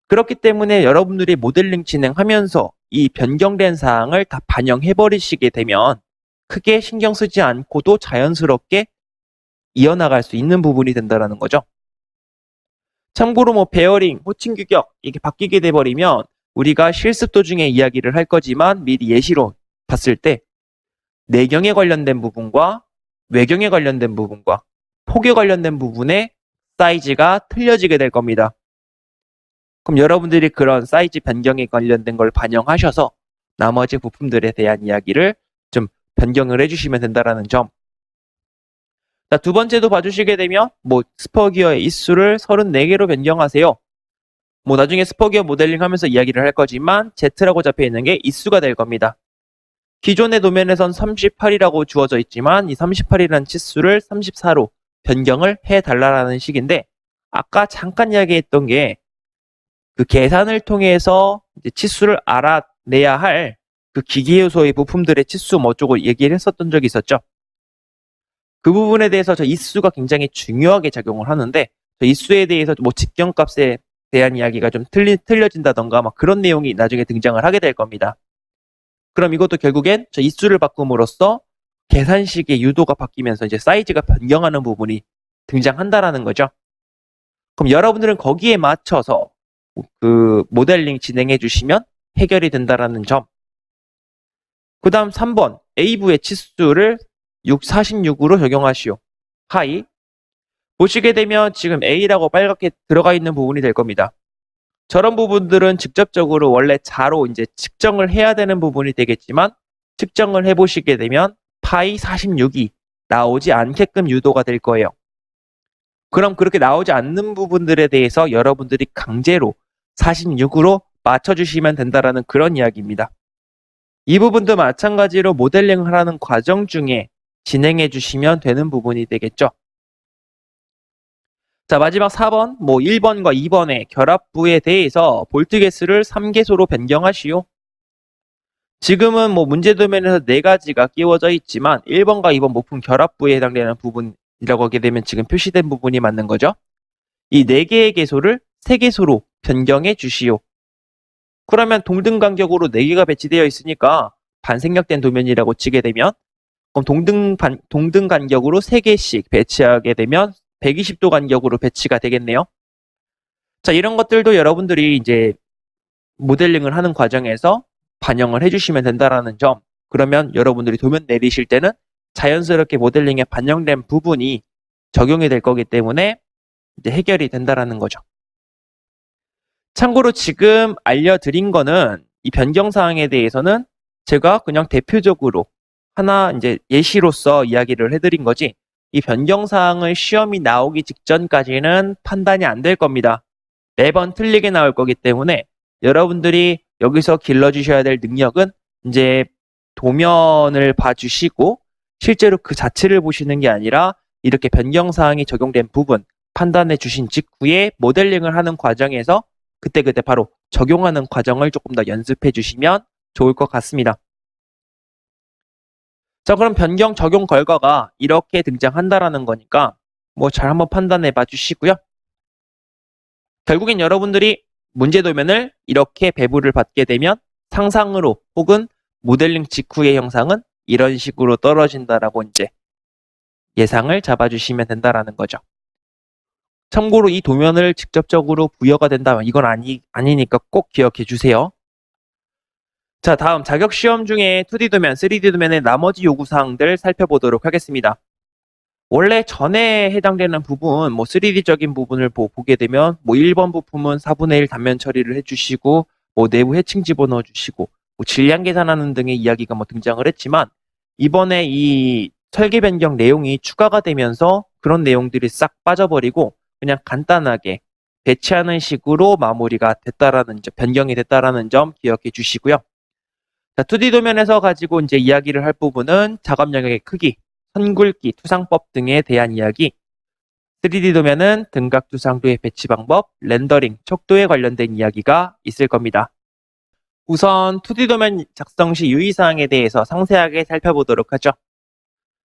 그렇기 때문에 여러분들이 모델링 진행하면서 이 변경된 사항을 다 반영해 버리시게 되면 크게 신경 쓰지 않고도 자연스럽게 이어나갈 수 있는 부분이 된다는 거죠. 참고로 뭐 베어링, 호칭 규격 이게 바뀌게 돼 버리면 우리가 실습 도중에 이야기를 할 거지만 미리 예시로 봤을 때 내경에 관련된 부분과 외경에 관련된 부분과 폭에 관련된 부분의 사이즈가 틀려지게 될 겁니다. 그럼 여러분들이 그런 사이즈 변경에 관련된 걸 반영하셔서 나머지 부품들에 대한 이야기를 좀 변경을 해주시면 된다는 점. 자, 두 번째도 봐주시게 되면 뭐 스퍼기어의 입수를 34개로 변경하세요. 뭐 나중에 스퍼기어 모델링 하면서 이야기를 할 거지만 Z라고 잡혀 있는 게 입수가 될 겁니다. 기존의 도면에선 38이라고 주어져 있지만 이 38이라는 치수를 34로 변경을 해달라는 식인데 아까 잠깐 이야기했던 게 그 계산을 통해서 이제 치수를 알아내야 할 그 기계 요소의 부품들의 치수 뭐 어쩌고 얘기를 했었던 적이 있었죠. 그 부분에 대해서 저 입수가 굉장히 중요하게 작용을 하는데 저 입수에 대해서 뭐 직경값에 대한 이야기가 좀 틀려진다던가 막 그런 내용이 나중에 등장을 하게 될 겁니다. 그럼 이것도 결국엔 저 입수를 바꿈으로써 계산식의 유도가 바뀌면서 이제 사이즈가 변경하는 부분이 등장한다라는 거죠. 그럼 여러분들은 거기에 맞춰서 그 모델링 진행해 주시면 해결이 된다라는 점. 그 다음 3번 A부의 치수를 46으로 적용하시오. 하이. 보시게 되면 지금 A라고 빨갛게 들어가 있는 부분이 될 겁니다. 저런 부분들은 직접적으로 원래 자로 이제 측정을 해야 되는 부분이 되겠지만 측정을 해보시게 되면 파이 46이 나오지 않게끔 유도가 될 거예요. 그럼 그렇게 나오지 않는 부분들에 대해서 여러분들이 강제로 46으로 맞춰주시면 된다라는 그런 이야기입니다. 이 부분도 마찬가지로 모델링을 하는 과정 중에 진행해 주시면 되는 부분이 되겠죠. 자, 마지막 4번, 뭐 1번과 2번의 결합부에 대해서 볼트 개수를 3개소로 변경하시오. 지금은 뭐 문제 도면에서 4가지가 끼워져 있지만 1번과 2번 모품 결합부에 해당되는 부분이라고 하게 되면 지금 표시된 부분이 맞는 거죠. 이 4개의 개소를 3개소로 변경해 주시오. 그러면 동등 간격으로 4개가 배치되어 있으니까 반생략된 도면이라고 치게 되면 그럼 동등 간격으로 3개씩 배치하게 되면 120도 간격으로 배치가 되겠네요. 자, 이런 것들도 여러분들이 이제 모델링을 하는 과정에서 반영을 해주시면 된다라는 점. 그러면 여러분들이 도면 내리실 때는 자연스럽게 모델링에 반영된 부분이 적용이 될 거기 때문에 이제 해결이 된다라는 거죠. 참고로 지금 알려드린 거는 이 변경 사항에 대해서는 제가 그냥 대표적으로 하나 이제 예시로서 이야기를 해드린 거지 이 변경 사항을 시험이 나오기 직전까지는 판단이 안 될 겁니다. 매번 틀리게 나올 거기 때문에 여러분들이 여기서 길러주셔야 될 능력은 이제 도면을 봐주시고 실제로 그 자체를 보시는 게 아니라 이렇게 변경 사항이 적용된 부분 판단해 주신 직후에 모델링을 하는 과정에서 그때그때 바로 적용하는 과정을 조금 더 연습해 주시면 좋을 것 같습니다. 자, 그럼 변경 적용 결과가 이렇게 등장한다라는 거니까 뭐 잘 한번 판단해 봐 주시고요. 결국엔 여러분들이 문제 도면을 이렇게 배부를 받게 되면 상상으로 혹은 모델링 직후의 형상은 이런 식으로 떨어진다라고 이제 예상을 잡아주시면 된다라는 거죠. 참고로 이 도면을 직접적으로 부여가 된다면 이건 아니니까 꼭 기억해 주세요. 자, 다음 자격시험 중에 2D 도면, 3D 도면의 나머지 요구사항들 살펴보도록 하겠습니다. 원래 전에 해당되는 부분, 뭐 3D적인 부분을 보게 되면 뭐 1번 부품은 4분의 1 단면 처리를 해주시고 뭐 내부 해칭 집어넣어 주시고 뭐 질량 계산하는 등의 이야기가 뭐 등장을 했지만 이번에 이 설계 변경 내용이 추가가 되면서 그런 내용들이 싹 빠져버리고 그냥 간단하게 배치하는 식으로 마무리가 됐다라는 점, 변경이 됐다라는 점 기억해 주시고요. 자, 2D 도면에서 가지고 이제 이야기를 할 부분은 작업 영역의 크기, 선굵기, 투상법 등에 대한 이야기, 3D 도면은 등각 투상도의 배치 방법, 렌더링, 척도에 관련된 이야기가 있을 겁니다. 우선 2D 도면 작성 시 유의사항에 대해서 상세하게 살펴보도록 하죠.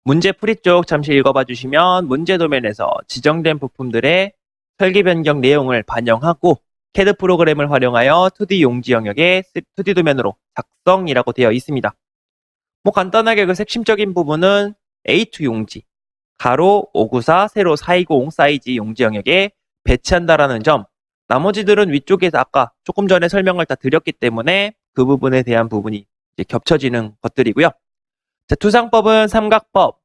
문제 풀이 쪽 잠시 읽어봐 주시면 문제 도면에서 지정된 부품들의 설계 변경 내용을 반영하고 CAD 프로그램을 활용하여 2D 용지 영역의 2D 도면으로 작성이라고 되어 있습니다. 뭐 간단하게 그 핵심적인 부분은 A2 용지, 가로 594, 세로 420 사이즈 용지 영역에 배치한다라는 점, 나머지들은 위쪽에서 아까 조금 전에 설명을 다 드렸기 때문에 그 부분에 대한 부분이 이제 겹쳐지는 것들이고요. 자, 투상법은 삼각법.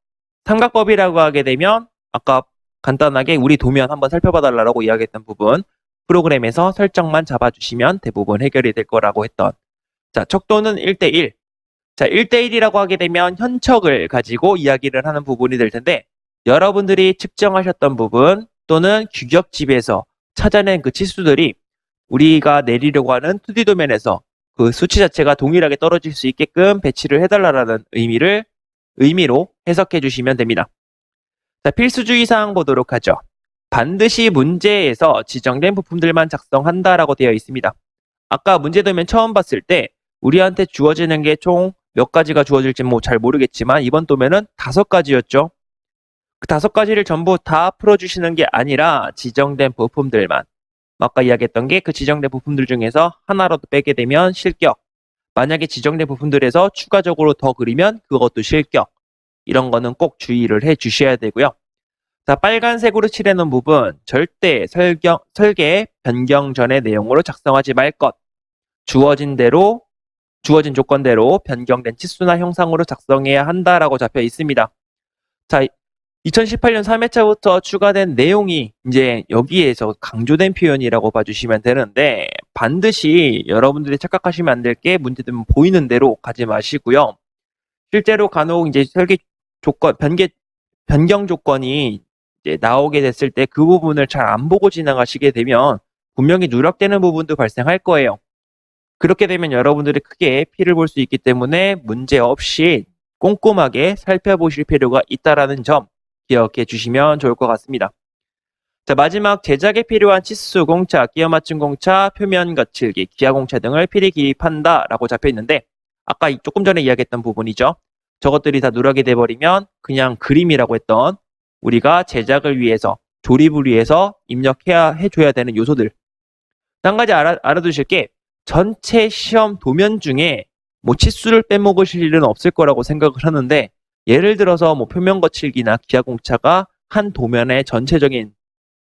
삼각법이라고 하게 되면 아까 간단하게 우리 도면 한번 살펴봐 달라고 이야기했던 부분, 프로그램에서 설정만 잡아주시면 대부분 해결이 될 거라고 했던. 자, 척도는 1대1. 자, 1대1이라고 하게 되면 현척을 가지고 이야기를 하는 부분이 될 텐데, 여러분들이 측정하셨던 부분 또는 규격집에서 찾아낸 그 치수들이 우리가 내리려고 하는 2D 도면에서 그 수치 자체가 동일하게 떨어질 수 있게끔 배치를 해달라는 의미로 해석해 주시면 됩니다. 자, 필수주의 사항 보도록 하죠. 반드시 문제에서 지정된 부품들만 작성한다라고 되어 있습니다. 아까 문제도면 처음 봤을 때 우리한테 주어지는 게 총 몇 가지가 주어질지 뭐 잘 모르겠지만 이번 도면은 5가지였죠. 그 5가지를 전부 다 풀어주시는 게 아니라 지정된 부품들만. 아까 이야기했던 게 그 지정된 부품들 중에서 하나라도 빼게 되면 실격. 만약에 지정된 부품들에서 추가적으로 더 그리면 그것도 실격. 이런 거는 꼭 주의를 해 주셔야 되고요. 자, 빨간색으로 칠해놓은 부분, 절대 설계 변경 전의 내용으로 작성하지 말 것. 주어진 조건대로 변경된 치수나 형상으로 작성해야 한다라고 잡혀 있습니다. 자, 2018년 3회차부터 추가된 내용이 이제 여기에서 강조된 표현이라고 봐주시면 되는데, 반드시 여러분들이 착각하시면 안 될 게 문제되면 보이는 대로 가지 마시고요. 실제로 간혹 이제 설계 조건, 변경 조건이 이제 나오게 됐을 때 그 부분을 잘 안 보고 지나가시게 되면 분명히 누락되는 부분도 발생할 거예요. 그렇게 되면 여러분들이 크게 피해를 볼 수 있기 때문에 문제 없이 꼼꼼하게 살펴보실 필요가 있다는 점 기억해 주시면 좋을 것 같습니다. 자, 마지막 제작에 필요한 치수, 공차, 끼워 맞춤 공차, 표면 거칠기, 기하 공차 등을 필히 기입한다 라고 잡혀 있는데, 아까 조금 전에 이야기했던 부분이죠. 저것들이 다 누락이 돼버리면 그냥 그림이라고 했던 우리가 제작을 위해서, 조립을 위해서 해줘야 되는 요소들. 한 가지 알아두실 게, 전체 시험 도면 중에 뭐 치수를 빼먹으실 일은 없을 거라고 생각을 하는데, 예를 들어서 뭐 표면 거칠기나 기하 공차가 한 도면의 전체적인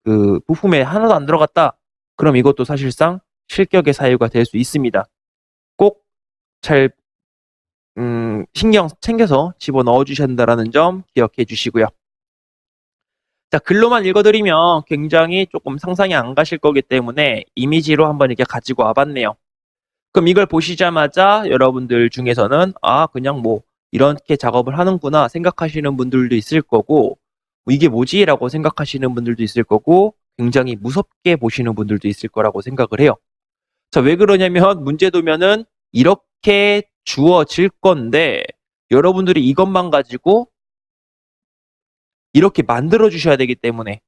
그 부품에 하나도 안 들어갔다. 그럼 이것도 사실상 실격의 사유가 될 수 있습니다. 꼭 잘 신경 챙겨서 집어넣어 주셔야 한다는 점 기억해 주시고요. 자, 글로만 읽어드리면 굉장히 조금 상상이 안 가실 거기 때문에 이미지로 한번 이렇게 가지고 와봤네요. 그럼 이걸 보시자마자 여러분들 중에서는 그냥 뭐 이렇게 작업을 하는구나 생각하시는 분들도 있을 거고, 이게 뭐지? 라고 생각하시는 분들도 있을 거고, 굉장히 무섭게 보시는 분들도 있을 거라고 생각을 해요. 자, 왜 그러냐면 문제도면은 이렇게 주어질 건데 여러분들이 이것만 가지고 이렇게 만들어 주셔야 되기 때문에.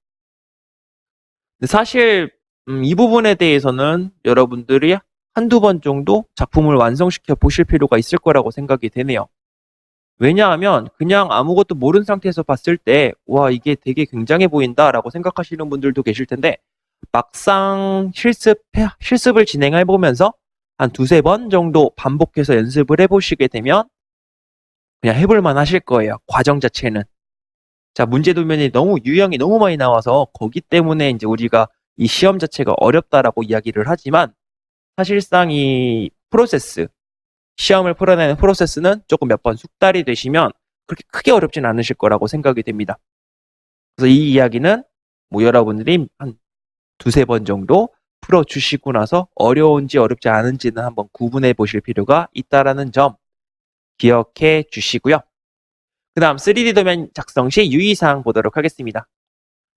근데 사실 이 부분에 대해서는 여러분들이 한두 번 정도 작품을 완성시켜 보실 필요가 있을 거라고 생각이 되네요. 왜냐하면 그냥 아무것도 모르는 상태에서 봤을 때 와, 이게 되게 굉장해 보인다 라고 생각하시는 분들도 계실 텐데, 막상 실습을 진행해 보면서 한 2-3번 정도 반복해서 연습을 해보시게 되면 그냥 해볼만 하실 거예요. 과정 자체는. 자, 문제도면이 유형이 너무 많이 나와서 거기 때문에 이제 우리가 이 시험 자체가 어렵다라고 이야기를 하지만, 사실상 이 시험을 풀어내는 프로세스는 조금 몇 번 숙달이 되시면 그렇게 크게 어렵진 않으실 거라고 생각이 됩니다. 그래서 이 이야기는 뭐 여러분들이 한 2-3번 정도 풀어주시고 나서 어려운지 어렵지 않은지는 한번 구분해 보실 필요가 있다는 점 기억해 주시고요. 그 다음 3D 도면 작성 시 유의사항 보도록 하겠습니다.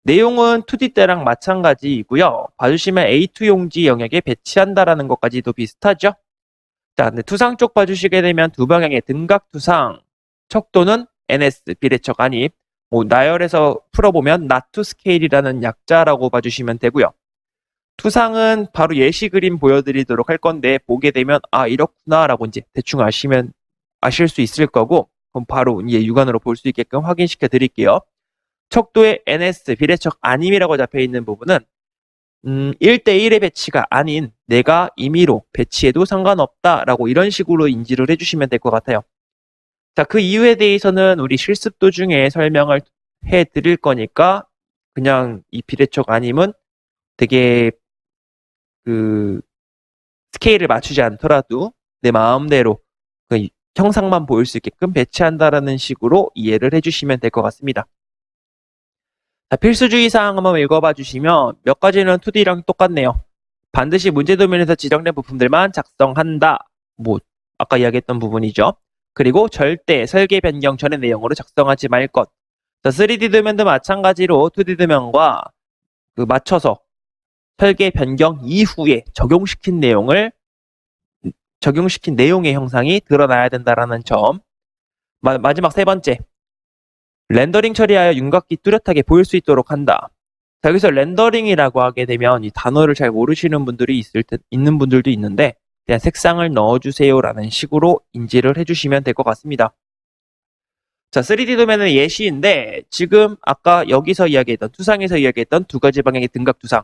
내용은 2D 때랑 마찬가지이고요. 봐주시면 A2 용지 영역에 배치한다라는 것까지도 비슷하죠. 자, 근데 투상 쪽 봐주시게 되면 두 방향의 등각 투상, 척도는 NS, 비례척 안입, 뭐 나열해서 풀어보면 not to scale이라는 약자라고 봐주시면 되고요. 투상은 바로 예시 그림 보여드리도록 할 건데, 보게 되면 이렇구나 라고 이제 대충 아실 수 있을 거고, 그럼 바로 이제 육안으로 볼 수 있게끔 확인시켜 드릴게요. 척도의 NS, 비례척 안임이라고 잡혀 있는 부분은 1대1의 배치가 아닌 내가 임의로 배치해도 상관없다라고 이런 식으로 인지를 해주시면 될 것 같아요. 자, 그 이유에 대해서는 우리 실습 도중에 설명을 해 드릴 거니까 그냥 이 비례척 아님은 되게 그 스케일을 맞추지 않더라도 내 마음대로 그 형상만 보일 수 있게끔 배치한다라는 식으로 이해를 해주시면 될 것 같습니다. 자, 필수주의 사항 한번 읽어봐 주시면 몇 가지는 2D랑 똑같네요. 반드시 문제 도면에서 지정된 부품들만 작성한다. 뭐 아까 이야기했던 부분이죠. 그리고 절대 설계 변경 전의 내용으로 작성하지 말 것. 자, 3D 도면도 마찬가지로 2D 도면과 그 맞춰서 설계 변경 이후에 적용시킨 내용의 형상이 드러나야 된다라는 점. 마지막 세 번째. 렌더링 처리하여 윤곽이 뚜렷하게 보일 수 있도록 한다. 자, 여기서 렌더링이라고 하게 되면 이 단어를 잘 모르시는 분들이 있는 분들도 있는데 그냥 색상을 넣어주세요라는 식으로 인지를 해주시면 될 것 같습니다. 자, 3D 도면은 예시인데 지금 아까 여기서 이야기했던 투상에서 이야기했던 두 가지 방향의 등각 투상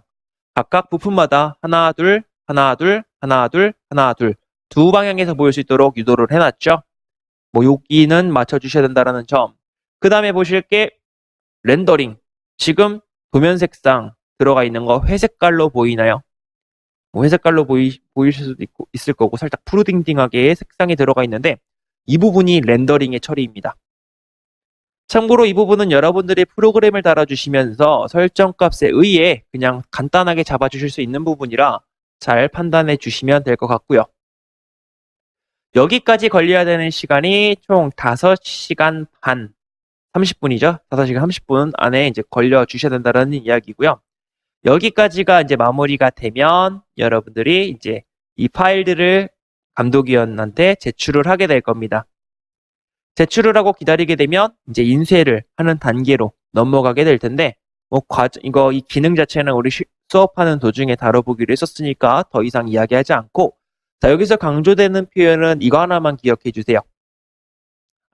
각각 부품마다 하나 둘 하나 둘 하나 둘 하나 둘 두 방향에서 보일 수 있도록 유도를 해놨죠. 뭐 여기는 맞춰주셔야 된다라는 점. 그 다음에 보실 게 렌더링. 지금 도면 색상 들어가 있는 거 회색깔로 보이나요? 뭐 회색깔로 보이실 수도 있을 거고 살짝 푸르딩딩하게 색상이 들어가 있는데 이 부분이 렌더링의 처리입니다. 참고로 이 부분은 여러분들이 프로그램을 달아주시면서 설정값에 의해 그냥 간단하게 잡아주실 수 있는 부분이라 잘 판단해 주시면 될 것 같고요. 여기까지 걸려야 되는 시간이 총 5시간 반, 30분이죠. 5시간 30분 안에 이제 걸려 주셔야 된다는 이야기고요. 여기까지가 이제 마무리가 되면 여러분들이 이제 이 파일들을 감독위원한테 제출을 하게 될 겁니다. 제출을 하고 기다리게 되면 이제 인쇄를 하는 단계로 넘어가게 될 텐데 이 기능 자체는 우리 수업하는 도중에 다뤄보기로 했었으니까 더 이상 이야기하지 않고 자, 여기서 강조되는 표현은 이거 하나만 기억해 주세요.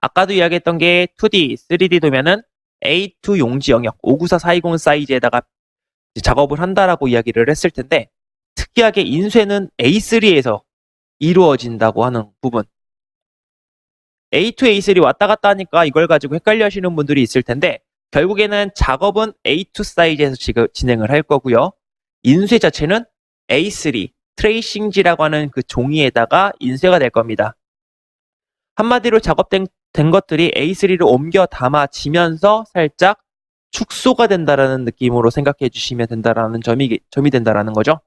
아까도 이야기했던 게 2D, 3D 도면은 A2 용지 영역 594420 사이즈에다가 작업을 한다라고 이야기를 했을 텐데 특이하게 인쇄는 A3에서 이루어진다고 하는 부분. A2, A3 왔다 갔다 하니까 이걸 가지고 헷갈려 하시는 분들이 있을 텐데 결국에는 작업은 A2 사이즈에서 지금 진행을 할 거고요. 인쇄 자체는 A3, 트레이싱지라고 하는 그 종이에다가 인쇄가 될 겁니다. 한마디로 작업된 것들이 A3로 옮겨 담아지면서 살짝 축소가 된다라는 느낌으로 생각해 주시면 된다라는 점이 된다라는 거죠.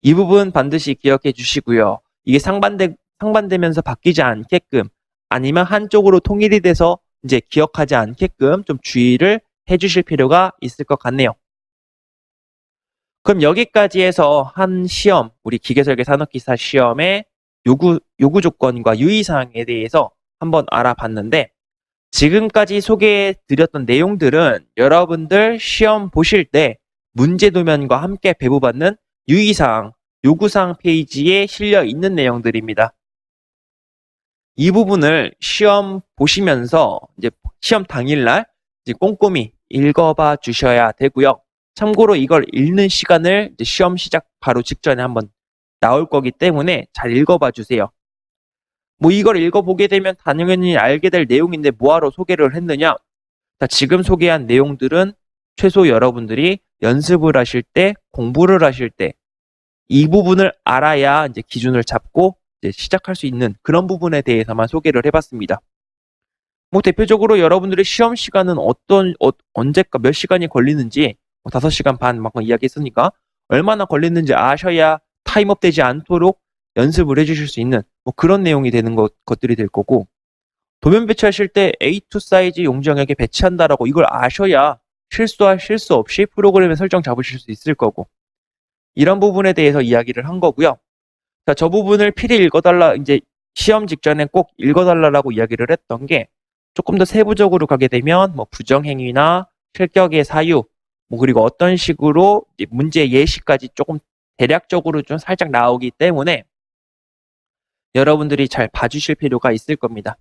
이 부분 반드시 기억해 주시고요. 이게 상반되면서 바뀌지 않게끔 아니면 한쪽으로 통일이 돼서 이제 기억하지 않게끔 좀 주의를 해 주실 필요가 있을 것 같네요. 그럼 여기까지 해서 한 시험, 우리 기계설계 산업기사 시험의 요구 조건과 유의사항에 대해서 한번 알아봤는데 지금까지 소개해 드렸던 내용들은 여러분들 시험 보실 때 문제 도면과 함께 배부받는 유의사항, 요구사항 페이지에 실려 있는 내용들입니다. 이 부분을 시험 보시면서 이제 시험 당일날 이제 꼼꼼히 읽어봐 주셔야 되고요. 참고로 이걸 읽는 시간을 이제 시험 시작 바로 직전에 한번 나올 거기 때문에 잘 읽어봐 주세요. 뭐 이걸 읽어보게 되면 당연히 알게 될 내용인데 뭐하러 소개를 했느냐? 자, 지금 소개한 내용들은 최소 여러분들이 연습을 하실 때, 공부를 하실 때 이 부분을 알아야 이제 기준을 잡고 이제 시작할 수 있는 그런 부분에 대해서만 소개를 해봤습니다. 뭐 대표적으로 여러분들의 시험 시간은 언제까 몇 시간이 걸리는지 5시간 반 막 이야기했으니까 얼마나 걸리는지 아셔야 타임업 되지 않도록 연습을 해주실 수 있는 뭐 그런 내용이 되는 것들이 될 거고 도면 배치하실 때 A2 사이즈 용지영역에 배치한다라고 이걸 아셔야 실수할 실수 없이 프로그램의 설정 잡으실 수 있을 거고 이런 부분에 대해서 이야기를 한 거고요. 자, 저 부분을 필히 읽어달라 이제 시험 직전에 꼭 읽어달라고 이야기를 했던 게 조금 더 세부적으로 가게 되면 뭐 부정행위나 실격의 사유 뭐 그리고 어떤 식으로 문제 예시까지 조금 대략적으로 좀 살짝 나오기 때문에 여러분들이 잘 봐주실 필요가 있을 겁니다.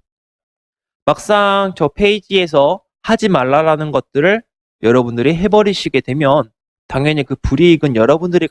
막상 저 페이지에서 하지 말라라는 것들을 여러분들이 해버리시게 되면 당연히 그 불이익은 여러분들이